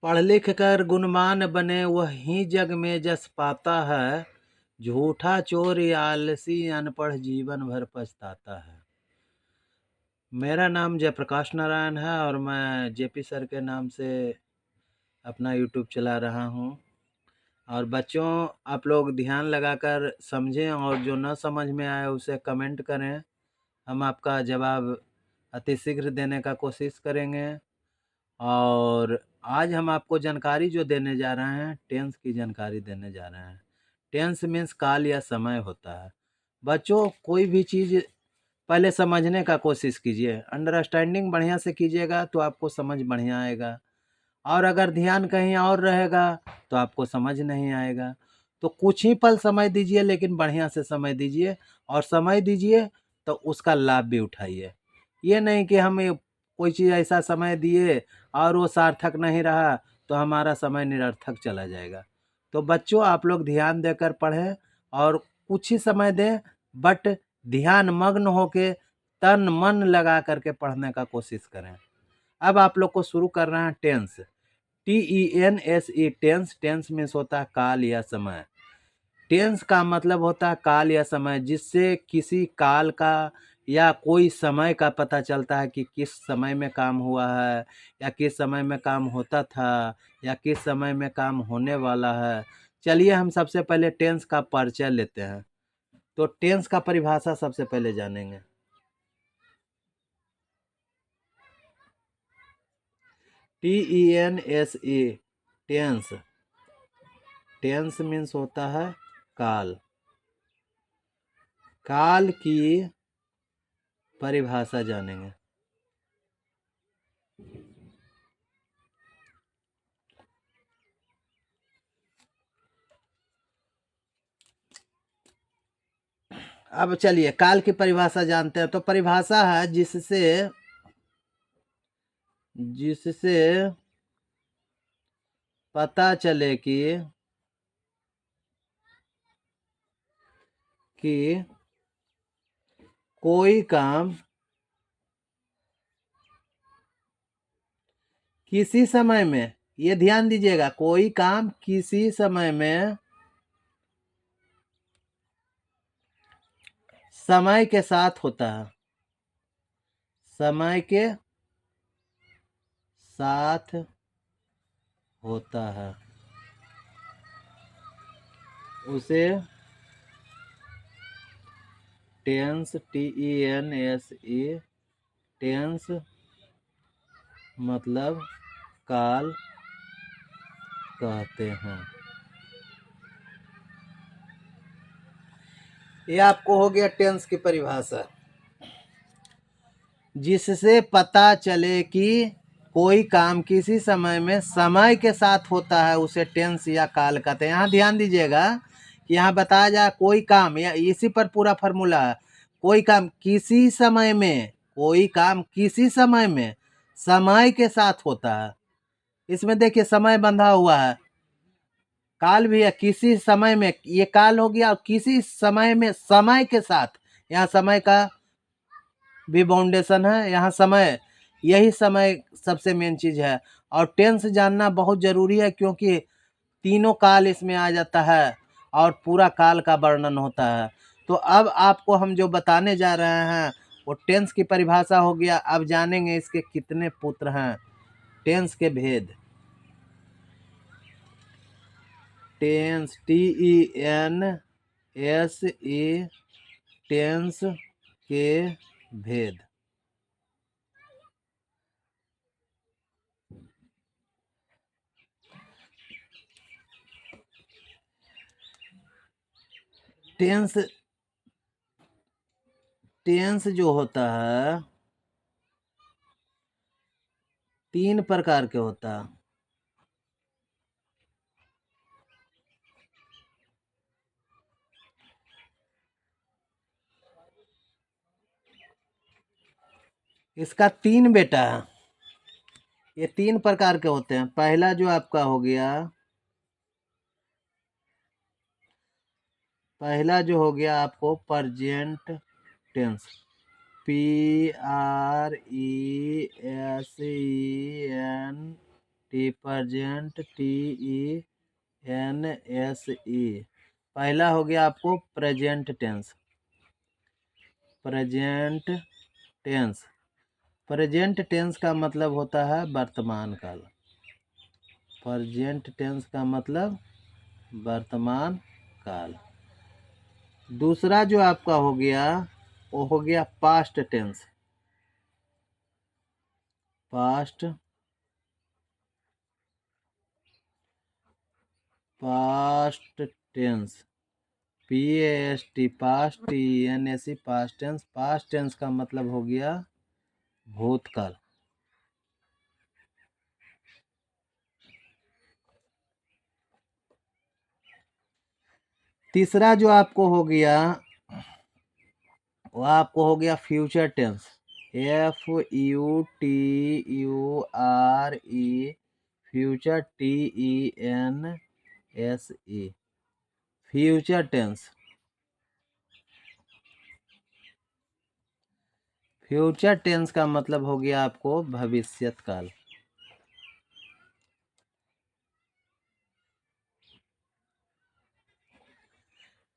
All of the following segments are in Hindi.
पढ़ लिख कर गुणवान बने वही जग में जस पाता है। झूठा चोर या आलसी अनपढ़ जीवन भर पछताता है। मेरा नाम जयप्रकाश नारायण है और मैं जेपी सर के नाम से अपना यूट्यूब चला रहा हूँ। और बच्चों, आप लोग ध्यान लगाकर समझें और जो न समझ में आए उसे कमेंट करें। हम आपका जवाब अतिशीघ्र देने का कोशिश करेंगे। और आज हम आपको जानकारी जो देने जा रहे हैं, टेंस की जानकारी देने जा रहे हैं। टेंस मीन्स काल या समय होता है। बच्चों, कोई भी चीज़ पहले समझने का कोशिश कीजिए। अंडरस्टैंडिंग बढ़िया से कीजिएगा तो आपको समझ बढ़िया आएगा, और अगर ध्यान कहीं और रहेगा तो आपको समझ नहीं आएगा। तो कुछ ही पल समय दीजिए, लेकिन बढ़िया से समय दीजिए, और समय दीजिए तो उसका लाभ भी उठाइए। ये नहीं कि हम कोई चीज़ ऐसा समय दिए और वो सार्थक नहीं रहा तो हमारा समय निरर्थक चला जाएगा। तो बच्चों, आप लोग ध्यान देकर पढ़ें और कुछ ही समय दें, बट ध्यान मग्न होके तन मन लगा करके पढ़ने का कोशिश करें। अब आप लोग को शुरू कर रहे हैं tense. TENSE, tense. Tense means होता है काल या समय। टेंस का मतलब होता है काल या समय, जिससे किसी काल का या कोई समय का पता चलता है कि किस समय में काम हुआ है, या किस समय में काम होता था, या किस समय में काम होने वाला है। चलिए हम सबसे पहले टेंस का परिचय लेते हैं। तो टेंस का परिभाषा सबसे पहले जानेंगे। TENSE, tense. टेंस मीन्स होता है काल। काल की परिभाषा जानेंगे। अब चलिए काल की परिभाषा जानते हैं। तो परिभाषा है जिससे जिससे पता चले कि कोई काम किसी समय में, ये ध्यान दीजिएगा, कोई काम किसी समय में समय के साथ होता है। समय के साथ होता है, उसे टेंस, TENSE, टेंस मतलब काल कहते हैं। ये आपको हो गया टेंस की परिभाषा। जिससे पता चले कि कोई काम किसी समय में समय के साथ होता है, उसे टेंस या काल कहते हैं। यहाँ ध्यान दीजिएगा कि यहाँ बताया जाए कोई काम, या इसी पर पूरा फॉर्मूला है। कोई काम किसी समय में, कोई काम किसी समय में समय के साथ होता है। इसमें देखिए समय बंधा हुआ है, काल भी है। किसी समय में, ये काल हो गया, और किसी समय में समय के साथ, यहाँ समय का भी बाउंडेशन है। यहाँ समय, यही समय सबसे मेन चीज है। और टेंस जानना बहुत जरूरी है, क्योंकि तीनों काल इसमें आ जाता है और पूरा काल का वर्णन होता है। तो अब आपको हम जो बताने जा रहे हैं वो टेंस की परिभाषा हो गया। अब जानेंगे इसके कितने पुत्र हैं, टेंस के भेद। टेंस, TENSE, टेंस के भेद। टेंस टेंस जो होता है तीन प्रकार के होता है। इसका तीन बेटा है। ये तीन प्रकार के होते हैं। पहला जो आपका हो गया, पहला जो हो गया आपको present tense, PRESENT T present TENSE। पहला हो गया आपको present tense. Present tense, present tense का मतलब होता है वर्तमान काल। प्रेजेंट टेंस का मतलब वर्तमान काल। दूसरा जो आपका हो गया वो हो गया past tense. Past tense, PAST, past, TENSE, past tense. Past tense का मतलब हो गया भूतकाल। तीसरा जो आपको हो गया वो आपको हो गया future tense. FUTURE, future TENSE, future tense. Future tense का मतलब हो गया आपको भविष्यत काल।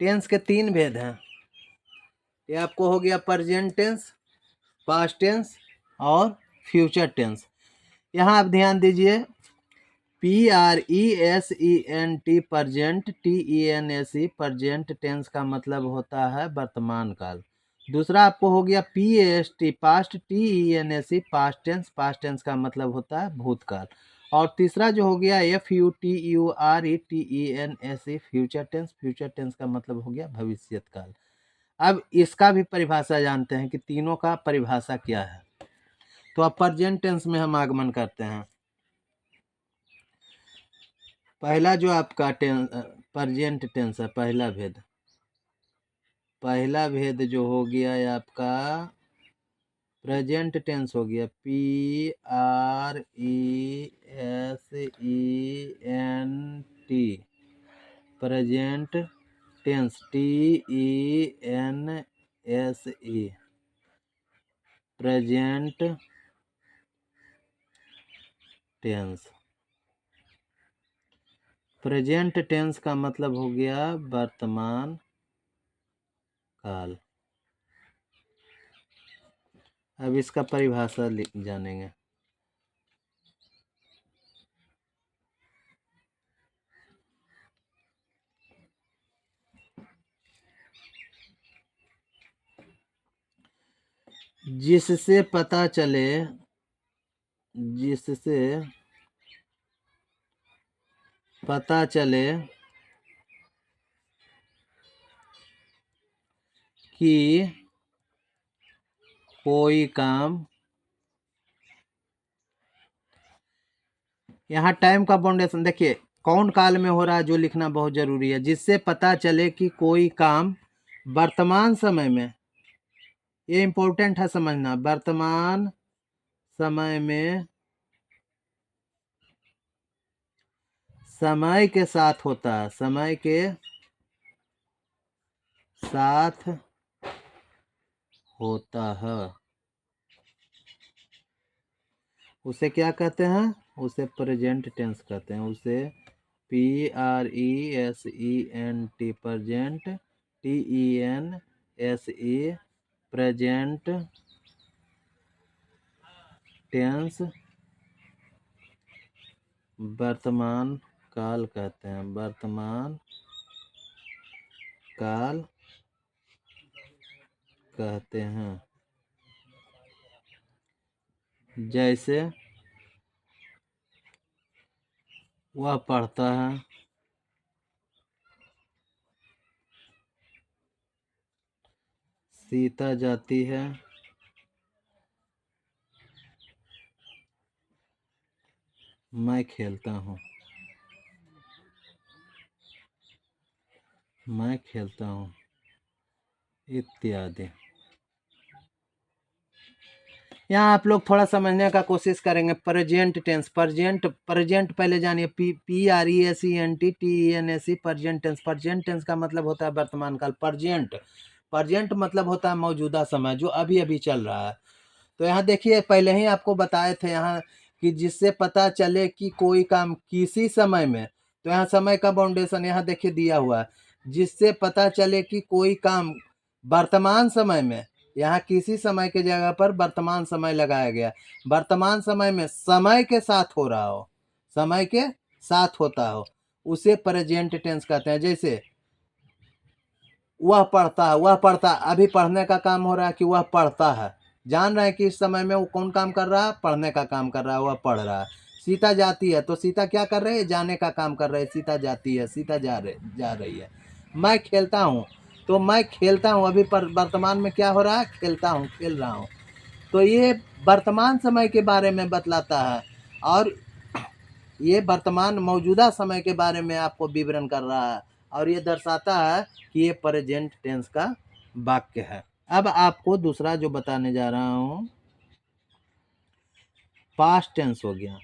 टेंस के 3 भेद हैं। ये आपको हो गया प्रेजेंट टेंस, पास्ट टेंस और फ्यूचर टेंस। यहाँ आप ध्यान दीजिए, PRESENT present, TENSE present tense का मतलब होता है वर्तमान काल। दूसरा आपको हो गया PAST, past, TENSE past tense, past tense का मतलब होता है भूतकाल। और तीसरा जो हो गया FUTURE, future tense, future tense का मतलब हो गया भविष्यत काल। अब इसका भी परिभाषा जानते हैं कि तीनों का परिभाषा क्या है। तो अब प्रेजेंट टेंस में हम आगमन करते हैं। पहला जो आपका प्रेजेंट टेंस है, पहला भेद, पहला भेद जो हो गया है आपका प्रेजेंट टेंस हो गया PRESENT, present tense TENSE, present tense. Present tense का मतलब हो गया वर्तमान काल। अब इसका परिभाषा जानेंगे। जिससे पता चले, जिससे पता चले कि कोई काम, यहाँ टाइम का बाउंडेशन देखिए कौन काल में हो रहा है जो लिखना बहुत जरूरी है। जिससे पता चले कि कोई काम वर्तमान समय में, ये इंपॉर्टेंट है समझना, वर्तमान समय में समय के साथ होता है, समय के साथ होता है, उसे क्या कहते हैं, उसे प्रेजेंट टेंस कहते हैं। उसे PRESENT, present, TENSE present tense, वर्तमान काल कहते हैं। वर्तमान काल कहते हैं। जैसे वह पढ़ता है, सीता जाती है, मैं खेलता हूँ, मैं खेलता हूँ इत्यादि। यहाँ आप लोग थोड़ा समझने का कोशिश करेंगे। प्रेजेंट टेंस, प्रेजेंट पहले जानिए, PRESENT TENSE present tense. Present tense का मतलब होता है वर्तमान काल। प्रेजेंट मतलब होता है मौजूदा समय, जो अभी अभी चल रहा है। तो यहाँ देखिए पहले ही आपको बताए थे यहाँ कि जिससे पता चले कि कोई काम किसी समय में, तो यहाँ समय का बाउंडेशन यहाँ देखिए दिया हुआ है, जिससे पता चले कि कोई काम वर्तमान समय में, यहाँ किसी समय के जगह पर वर्तमान समय लगाया गया, वर्तमान समय में समय के साथ हो रहा हो, समय के साथ होता हो, उसे प्रेजेंट टेंस कहते हैं। जैसे वह पढ़ता है, वह पढ़ता, अभी पढ़ने का काम हो रहा है कि वह पढ़ता है, जान रहे हैं कि इस समय में वो कौन काम कर रहा है, पढ़ने का काम कर रहा है, वह पढ़ रहा है। सीता जाती है तो सीता क्या कर रही है, जाने का काम कर रही है, सीता जाती है, सीता जा रही है। मैं खेलता हूँ तो मैं खेलता हूँ, अभी पर वर्तमान में क्या हो रहा है, खेलता हूँ, खेल रहा हूँ। तो ये वर्तमान समय के बारे में बतलाता है, और ये वर्तमान मौजूदा समय के बारे में आपको विवरण कर रहा है, और ये दर्शाता है कि ये प्रेजेंट टेंस का वाक्य है। अब आपको दूसरा जो बताने जा रहा हूँ, पास्ट टेंस हो गया,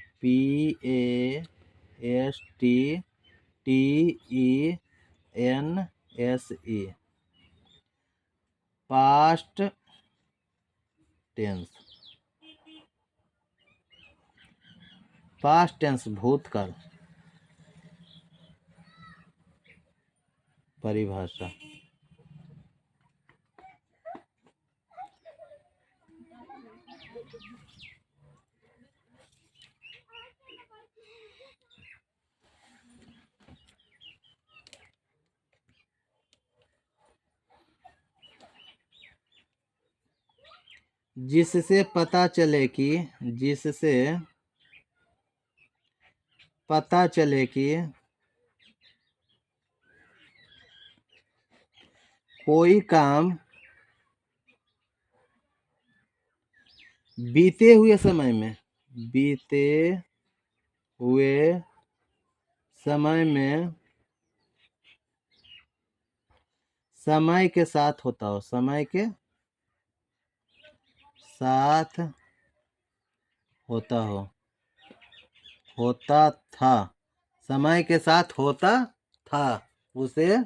PASTTENSE, past tense. Past tense भूतकाल। परिभाषा, जिससे पता चले कि, जिससे पता चले कि कोई काम बीते हुए समय में, बीते हुए समय में समय के साथ होता हो, समय के साथ होता हो, होता था, समय के साथ होता था, उसे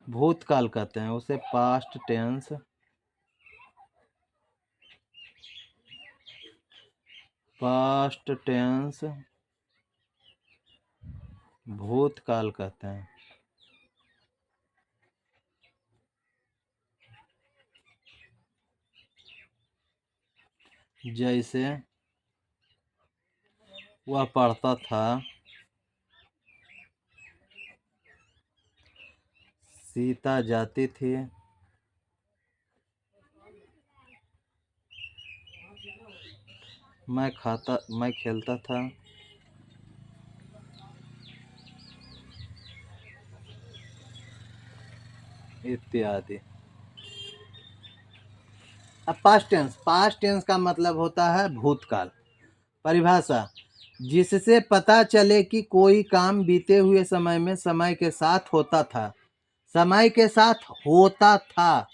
भूतकाल कहते हैं, उसे पास्ट टेंस, पास्ट टेंस भूतकाल कहते हैं। जैसे वह पढ़ता था, सीता जाती थी, मैं खेलता था, इत्यादि। अब पास्ट टेंस का मतलब होता है भूतकाल। परिभाषा, जिससे पता चले कि कोई काम बीते हुए समय में समय के साथ होता था, समय के साथ होता था।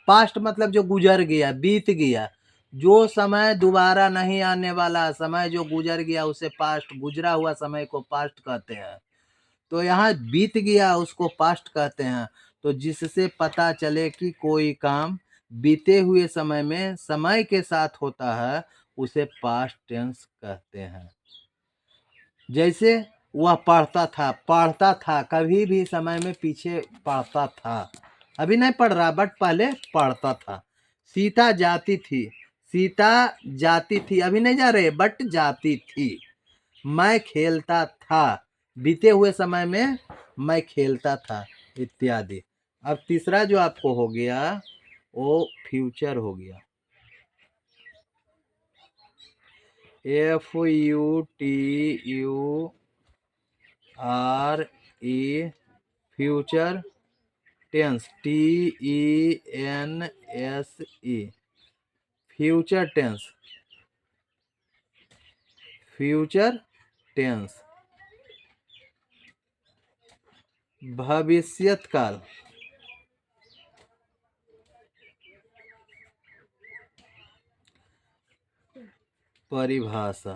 पास्ट मतलब जो गुजर गया, बीत गया, जो समय दोबारा नहीं आने वाला, समय जो गुजर गया उसे पास्ट, गुजरा हुआ समय को पास्ट कहते हैं। तो यहाँ बीत गया उसको पास्ट कहते हैं। तो जिससे पता चले कि कोई काम बीते हुए समय में समय के साथ होता है, उसे पास्ट टेंस कहते हैं। जैसे वह पढ़ता था, कभी भी समय में पीछे पढ़ता था, अभी नहीं पढ़ रहा बट पहले पढ़ता था। सीता जाती थी, सीता जाती थी, अभी नहीं जा रहे बट जाती थी। मैं खेलता था, बीते हुए समय में मैं खेलता था, इत्यादि। अब तीसरा जो आपको हो गया वो फ्यूचर हो गया, FUTURE, future tense, TENSE, future tense, future tense. भविष्यत काल, परिभाषा,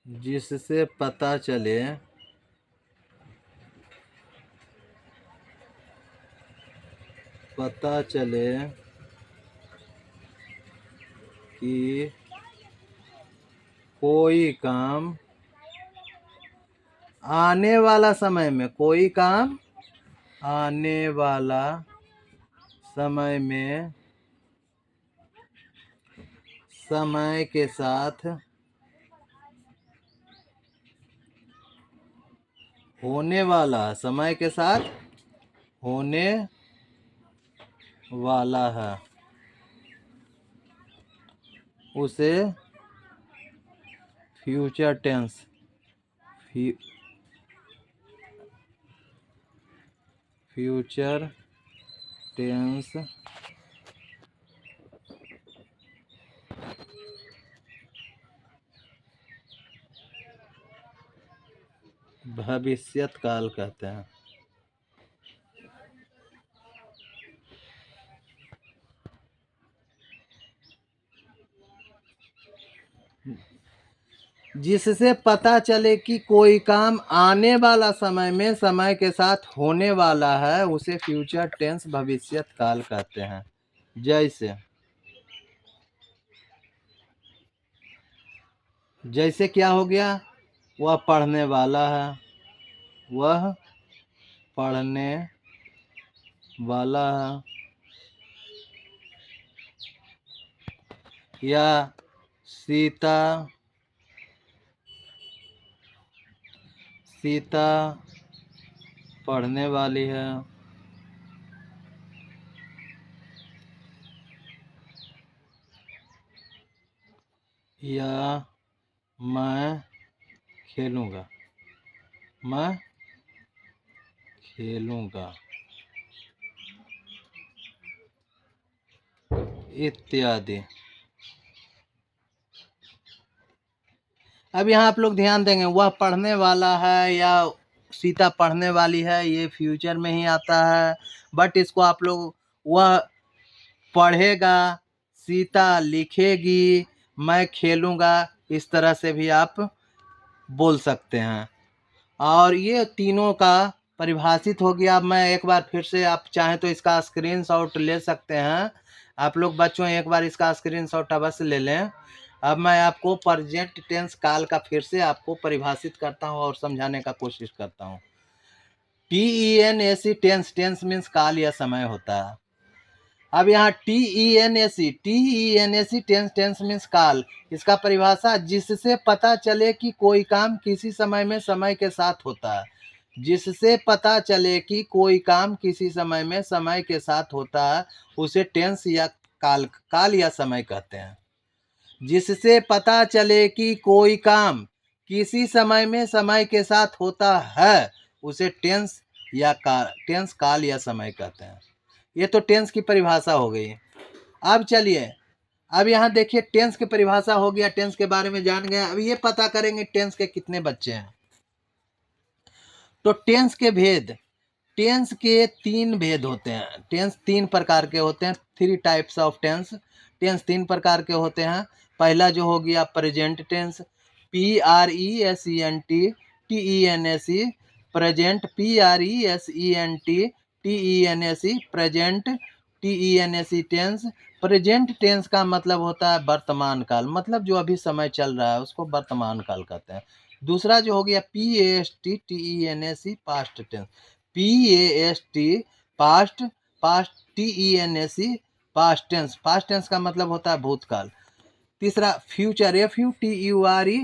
जिससे पता चले पता चले कि कोई काम आने वाला समय में, कोई काम आने वाला समय में समय के साथ होने वाला, समय के साथ होने वाला है, उसे फ्यूचर टेंस फ्यूचर टेंस भविष्यत काल कहते हैं। जिससे पता चले कि कोई काम आने वाला समय में समय के साथ होने वाला है, उसे फ्यूचर टेंस भविष्यत काल कहते हैं। जैसे क्या हो गया, वह पढ़ने वाला है, वह पढ़ने वाला है, या सीता पढ़ने वाली है, या मैं खेलूंगा इत्यादि। अब यहाँ आप लोग ध्यान देंगे, वह पढ़ने वाला है या सीता पढ़ने वाली है, ये फ्यूचर में ही आता है, बट इसको आप लोग वह पढ़ेगा, सीता लिखेगी, मैं खेलूंगा, इस तरह से भी आप बोल सकते हैं। और ये तीनों का परिभाषित हो गया। अब मैं एक बार फिर से, आप चाहें तो इसका स्क्रीनशॉट ले सकते हैं। आप लोग बच्चों एक बार इसका स्क्रीनशॉट अवश्य ले लें। अब मैं आपको प्रेजेंट टेंस काल का फिर से आपको परिभाषित करता हूँ और समझाने का कोशिश करता हूँ। TENSE टेंस मीन्स काल या समय होता है। अब यहाँ TENSE टेंस मीन्स काल, इसका परिभाषा जिससे पता चले कि कोई काम किसी समय में समय के साथ होता है। जिससे पता चले कि कोई काम किसी समय में समय के साथ होता है, उसे टेंस या काल या समय कहते हैं। जिससे पता चले कि कोई काम किसी समय में समय के साथ होता है, उसे टेंस काल या समय कहते हैं। ये तो टेंस की परिभाषा हो गई। अब चलिए, अब यहाँ देखिए टेंस की परिभाषा हो गया, टेंस के बारे में जान गए। अब ये पता करेंगे टेंस के कितने बच्चे हैं। तो टेंस के 3 भेद होते हैं। टेंस 3 प्रकार के होते हैं, 3 टाइप्स ऑफ टेंस। टेंस 3 प्रकार के होते हैं। पहला जो हो गया present tense, PRESENT TENSE, present PRESENT TENSE, present TENSE tense. Present tense का मतलब होता है वर्तमान काल, मतलब जो अभी समय चल रहा है उसको वर्तमान काल कहते हैं। दूसरा जो हो गया PAST TENSE past tense, PAST past TENSE past tense. Past tense का मतलब होता है भूतकाल। तीसरा future FUTURE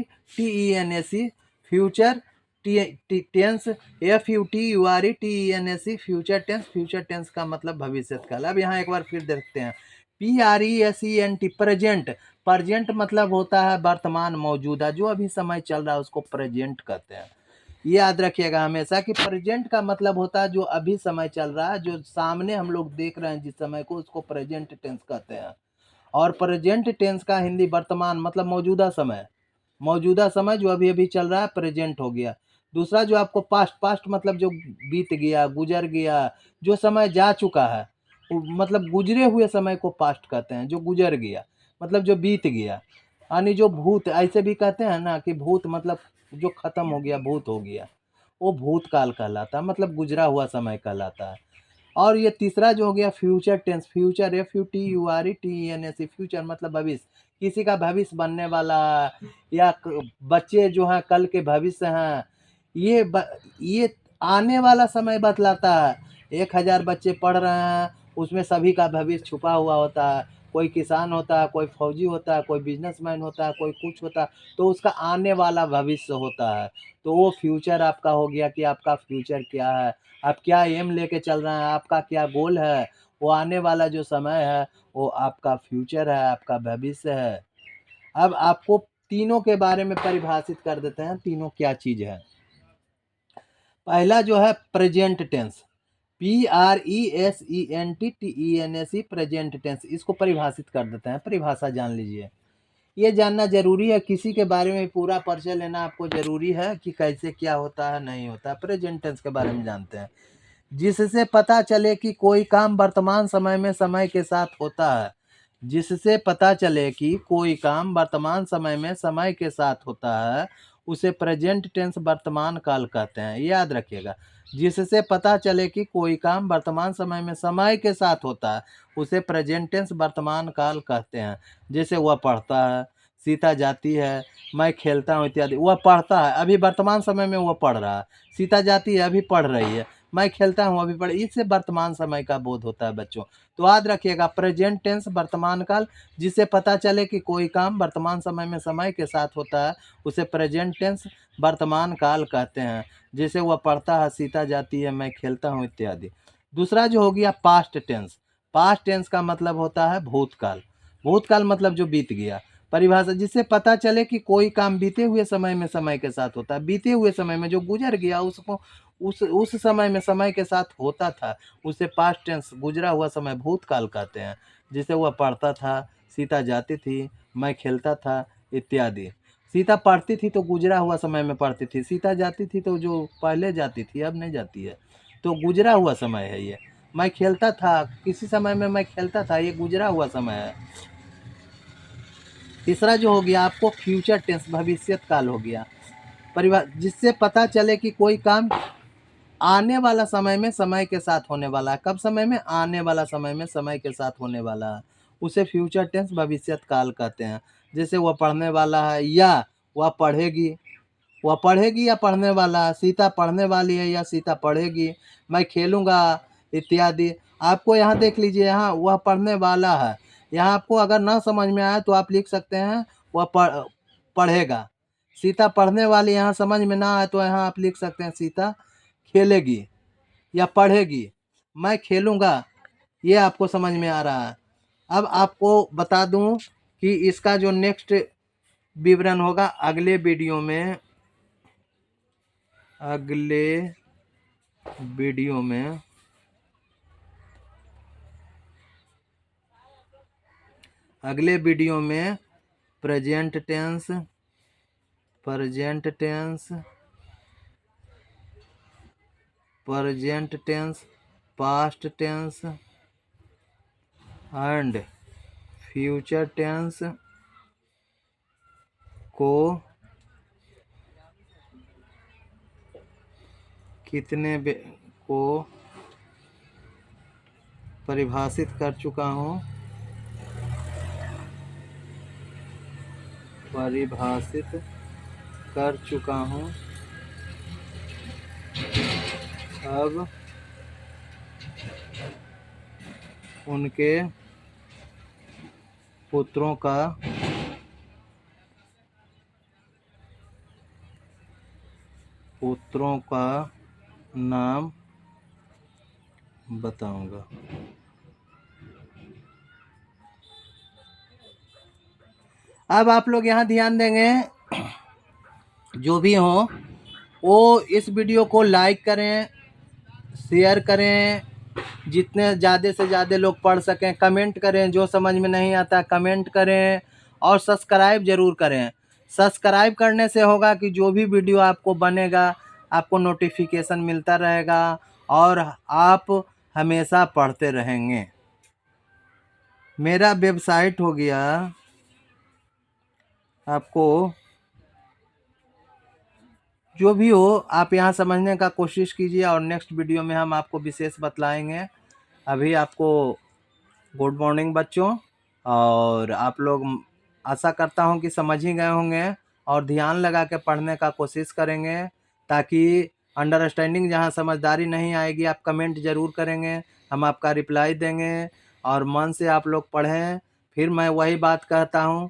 future tense, FUTURE future tense. Future tense का मतलब भविष्य काल। अब यहाँ एक बार फिर देखते हैं। PRESENT प्रेजेंट मतलब होता है वर्तमान, मौजूदा, जो अभी समय चल रहा है उसको प्रेजेंट कहते हैं। ये याद रखिएगा हमेशा कि प्रेजेंट का मतलब होता है जो अभी समय चल रहा है, जो सामने हम लोग देख रहे हैं जिस समय को, उसको प्रेजेंट टेंस कहते हैं। और प्रेजेंट टेंस का हिंदी वर्तमान मतलब मौजूदा समय जो अभी अभी चल रहा है, प्रेजेंट हो गया। दूसरा जो आपको पास्ट मतलब जो बीत गया, गुजर गया, जो समय जा चुका है, मतलब गुजरे हुए समय को पास्ट कहते हैं। जो गुजर गया मतलब जो बीत गया। यानी जो भूत, ऐसे भी कहते हैं ना कि भूत मतलब जो खत्म हो गया, भूत हो गया, वो भूतकाल कहलाता है, मतलब गुजरा हुआ समय कहलाता है। और ये तीसरा जो हो गया future tense, future FUTURE future मतलब भविष्य, किसी का भविष्य बनने वाला या बच्चे जो हैं कल के भविष्य हैं, ये आने वाला समय बतलाता है। 1000 बच्चे पढ़ रहे हैं, उसमें सभी का भविष्य छुपा हुआ होता है। कोई किसान होता है, कोई फौजी होता है, कोई बिजनेसमैन होता है, कोई कुछ होता है, तो उसका आने वाला भविष्य होता है। तो वो फ्यूचर आपका हो गया कि आपका फ्यूचर क्या है, आप क्या एम लेके चल रहे हैं, आपका क्या गोल है, वो आने वाला जो समय है वो आपका फ्यूचर है, आपका भविष्य है। अब आपको तीनों के बारे में परिभाषित कर देते हैं, तीनों क्या चीज है। पहला जो है present tense, PRESENTTENSE present tense, इसको परिभाषित कर देते हैं। परिभाषा जान लीजिए, ये जानना जरूरी है, किसी के बारे में पूरा परिचय लेना आपको जरूरी है कि कैसे क्या होता है नहीं होता। प्रेजेंट टेंस के बारे में जानते हैं, जिससे पता चले कि कोई काम वर्तमान समय में समय के साथ होता है। जिससे पता चले कि कोई काम वर्तमान समय में समय के साथ होता है, उसे प्रेजेंट टेंस वर्तमान काल कहते हैं। याद रखिएगा, जिससे पता चले कि कोई काम वर्तमान समय में समय के साथ होता है, उसे प्रेजेंट टेंस वर्तमान काल कहते हैं। जैसे वह पढ़ता है, सीता जाती है, मैं खेलता हूँ इत्यादि। वह पढ़ता है, अभी वर्तमान समय में वह पढ़ रहा है। सीता जाती है, अभी पढ़ रही है। मैं खेलता हूँ, अभी पढ़, इससे वर्तमान समय का बोध होता है बच्चों। तो याद रखिएगा, प्रेजेंट टेंस वर्तमान काल, जिससे पता चले कि कोई काम वर्तमान समय में समय के साथ होता है, उसे प्रेजेंट टेंस वर्तमान काल कहते हैं। जैसे वह पढ़ता है, सीता जाती है, मैं खेलता हूँ इत्यादि। दूसरा जो हो गया पास्ट टेंस, पास्ट टेंस का मतलब होता है भूतकाल। भूतकाल मतलब जो बीत गया। परिभाषा, जिससे पता चले कि कोई काम बीते हुए समय में समय के साथ होता है। बीते हुए समय में जो गुजर गया, उसको उस समय में समय के साथ होता था, उसे पास्ट टेंस गुजरा हुआ समय भूतकाल कहते हैं। जिसे वह पढ़ता था, सीता जाती थी, मैं खेलता था इत्यादि। सीता पढ़ती थी तो गुजरा हुआ समय में पढ़ती थी, सीता जाती थी तो जो पहले जाती थी अब नहीं जाती है, तो गुजरा हुआ समय है ये। मैं खेलता था, किसी समय में मैं खेलता था, ये गुजरा हुआ समय है। तीसरा जो हो गया आपको फ्यूचर टेंस, भविष्यत काल हो गया। परिवार, जिससे पता चले कि कोई काम आने वाला समय में समय के साथ होने वाला है। कब समय में? आने वाला समय में समय के साथ होने वाला है, उसे फ्यूचर टेंस भविष्यत काल कहते हैं। जैसे वह पढ़ने वाला है या वह पढ़ेगी, वह पढ़ेगी या पढ़ने वाला है, सीता पढ़ने वाली है या सीता पढ़ेगी, मैं खेलूंगा इत्यादि। आपको यहाँ देख लीजिए, यहाँ वह पढ़ने वाला है, यहाँ आपको अगर ना समझ में आए तो आप लिख सकते हैं वह पढ़ेगा। सीता पढ़ने वाली, यहाँ समझ में ना आए तो यहाँ आप लिख सकते हैं सीता खेलेगी या पढ़ेगी। मैं खेलूंगा, ये आपको समझ में आ रहा है। अब आपको बता दूं कि इसका जो नेक्स्ट विवरण होगा अगले वीडियो में, अगले वीडियो में present tense, present tense, past tense and future tense को को परिभाषित कर चुका हूँ, परिभाषित कर चुका हूँ। अब उनके पुत्रों का नाम बताऊंगा। अब आप लोग यहाँ ध्यान देंगे, जो भी हो वो इस वीडियो को लाइक करें, शेयर करें, जितने ज़्यादा से ज़्यादा लोग पढ़ सकें। कमेंट करें, जो समझ में नहीं आता कमेंट करें, और सब्सक्राइब ज़रूर करें। सब्सक्राइब करने से होगा कि जो भी वीडियो आपको बनेगा आपको नोटिफिकेशन मिलता रहेगा और आप हमेशा पढ़ते रहेंगे। मेरा वेबसाइट हो गया, आपको जो भी हो आप यहाँ समझने का कोशिश कीजिए और नेक्स्ट वीडियो में हम आपको विशेष बतलाएंगे। अभी आपको गुड मॉर्निंग बच्चों। और आप लोग आशा करता हूँ कि समझ ही गए होंगे और ध्यान लगा के पढ़ने का कोशिश करेंगे, ताकि अंडरस्टैंडिंग जहाँ समझदारी नहीं आएगी आप कमेंट ज़रूर करेंगे, हम आपका रिप्लाई देंगे और मन से आप लोग पढ़ें। फिर मैं वही बात कहता हूँ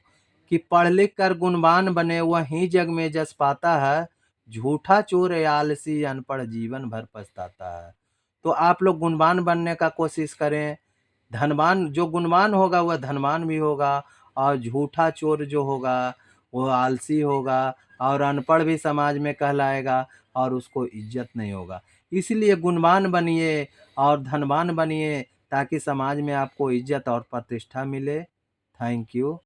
कि पढ़ लिख कर गुणवान बने वही जग में जस पाता है, झूठा चोर या आलसी अनपढ़ जीवन भर पछताता है। तो आप लोग गुणवान बनने का कोशिश करें। धनवान जो गुणवान होगा वह धनवान भी होगा, और झूठा चोर जो होगा वो आलसी होगा और अनपढ़ भी समाज में कहलाएगा और उसको इज्जत नहीं होगा। इसलिए गुणवान बनिए और धनवान बनिए, ताकि समाज में आपको इज्जत और प्रतिष्ठा मिले। Thank you.